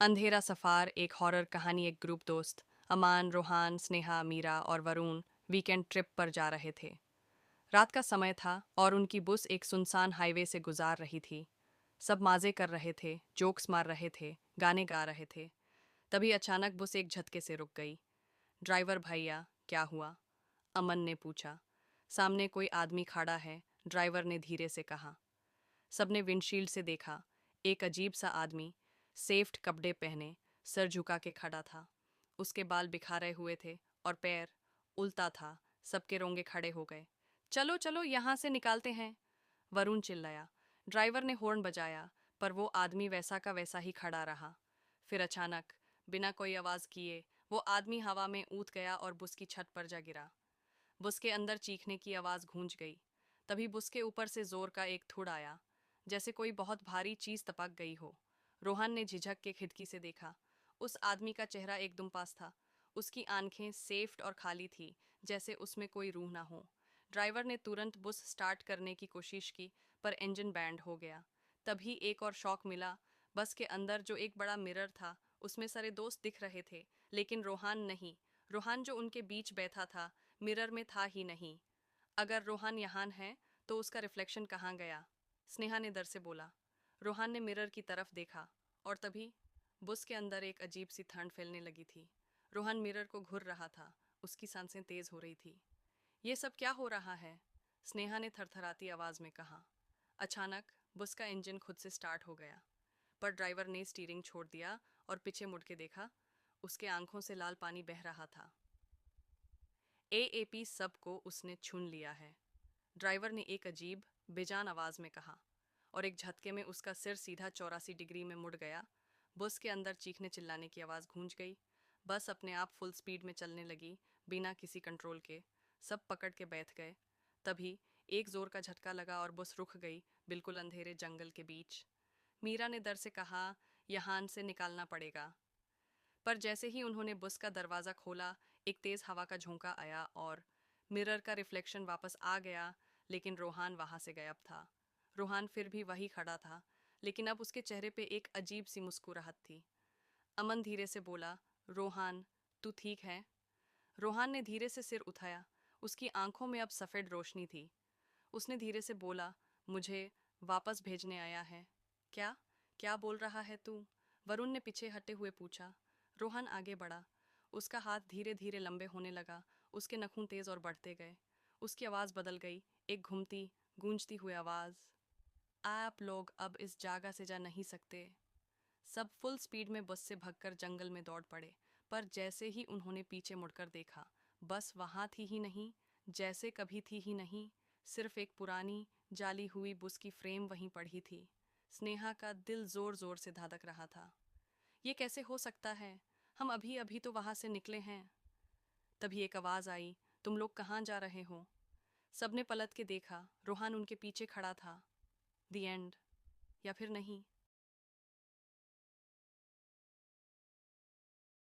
अंधेरा सफार एक हॉरर कहानी। एक ग्रुप दोस्त अमान, रोहान, स्नेहा, मीरा और वरुण वीकेंड ट्रिप पर जा रहे थे। रात का समय था और उनकी बस एक सुनसान हाईवे से गुजार रही थी। सब मजे कर रहे थे, जोक्स मार रहे थे, गाने गा रहे थे। तभी अचानक बस एक झटके से रुक गई। ड्राइवर भैया, क्या हुआ? अमन ने पूछा। सामने कोई आदमी खड़ा है, ड्राइवर ने धीरे से कहा। सबने विंडशील्ड से देखा। एक अजीब सा आदमी, सेफ्ट कपड़े पहने, सर झुका के खड़ा था। उसके बाल बिखारे हुए थे और पैर उल्टा था। सबके रोंगे खड़े हो गए। चलो चलो, यहाँ से निकालते हैं, वरुण चिल्लाया। ड्राइवर ने हॉर्न बजाया, पर वो आदमी वैसा का वैसा ही खड़ा रहा। फिर अचानक, बिना कोई आवाज किए, वो आदमी हवा में ऊत गया और बुस की छत पर जा गिरा। बुस के अंदर चीखने की आवाज गूंज गई। तभी बुस के ऊपर से जोर का एक थुड़ आया, जैसे कोई बहुत भारी चीज टपक गई हो। रोहन ने झिझक के खिड़की से देखा। उस आदमी का चेहरा एकदम पास था। उसकी आंखें सेफ्ट और खाली थी, जैसे उसमें कोई रूह ना हो। ड्राइवर ने तुरंत बस स्टार्ट करने की कोशिश की, पर इंजन बैंड हो गया। तभी एक और शॉक मिला। बस के अंदर जो एक बड़ा मिरर था, उसमें सारे दोस्त दिख रहे थे, लेकिन रोहान नहीं। रोहान जो उनके बीच बैठा था, मिरर में था ही नहीं। अगर रोहान यहाँ है, तो उसका रिफ्लेक्शन कहाँ गया? स्नेहा ने डर से बोला। रोहान ने मिरर की तरफ देखा, और तभी बुस के अंदर एक अजीब सी ठंड फैलने लगी थी। रोहन मिरर को घूर रहा था। उसकी सांसें तेज हो रही थी। ये सब क्या हो रहा है? स्नेहा ने थरथराती आवाज में कहा। अचानक बस का इंजन खुद से स्टार्ट हो गया, पर ड्राइवर ने स्टीयरिंग छोड़ दिया और पीछे मुड़ के देखा। उसके आंखों से लाल पानी बह रहा था। एएपी सबको उसने छुन लिया है, ड्राइवर ने एक अजीब बेजान आवाज में कहा, और एक झटके में उसका सिर सीधा 84 डिग्री में मुड़ गया। बस के अंदर चीखने चिल्लाने की आवाज गूंज गई। बस अपने आप फुल स्पीड में चलने लगी, बिना किसी कंट्रोल के। सब पकड़ के बैठ गए। तभी एक जोर का झटका लगा और बस रुक गई, बिल्कुल अंधेरे जंगल के बीच। मीरा ने डर से कहा, यहाँ से निकालना पड़ेगा। पर जैसे ही उन्होंने बस का दरवाज़ा खोला, एक तेज़ हवा का झोंका आया और मिरर का रिफ्लेक्शन वापस आ गया। लेकिन रोहान वहाँ से गायब था। रोहान फिर भी वही खड़ा था, लेकिन अब उसके चेहरे पे एक अजीब सी मुस्कुराहट थी। अमन धीरे से बोला, रोहान, तू ठीक है? रोहान ने धीरे से सिर उठाया। उसकी आंखों में अब सफ़ेद रोशनी थी। उसने धीरे से बोला, मुझे वापस भेजने आया है? क्या? क्या बोल रहा है तू? वरुण ने पीछे हटे हुए पूछा। रोहन आगे बढ़ा। उसका हाथ धीरे धीरे लंबे होने लगा। उसके नखून तेज और बढ़ते गए। उसकी आवाज़ बदल गई, एक घूमती, गूंजती हुई आवाज़। आप लोग अब इस जगह से जा नहीं सकते। सब फुल स्पीड में बस से भगकर जंगल में दौड़ पड़े। पर जैसे ही उन्होंने पीछे मुड़कर देखा, बस वहाँ थी ही नहीं, जैसे कभी थी ही नहीं। सिर्फ एक पुरानी जाली हुई बस की फ्रेम वहीं पड़ी थी। स्नेहा का दिल जोर जोर से धड़क रहा था। ये कैसे हो सकता है? हम अभी अभी तो वहाँ से निकले हैं। तभी एक आवाज़ आई, तुम लोग कहाँ जा रहे हो? सबने पलट के देखा। रोहान उनके पीछे खड़ा था। द एंड, या फिर नहीं?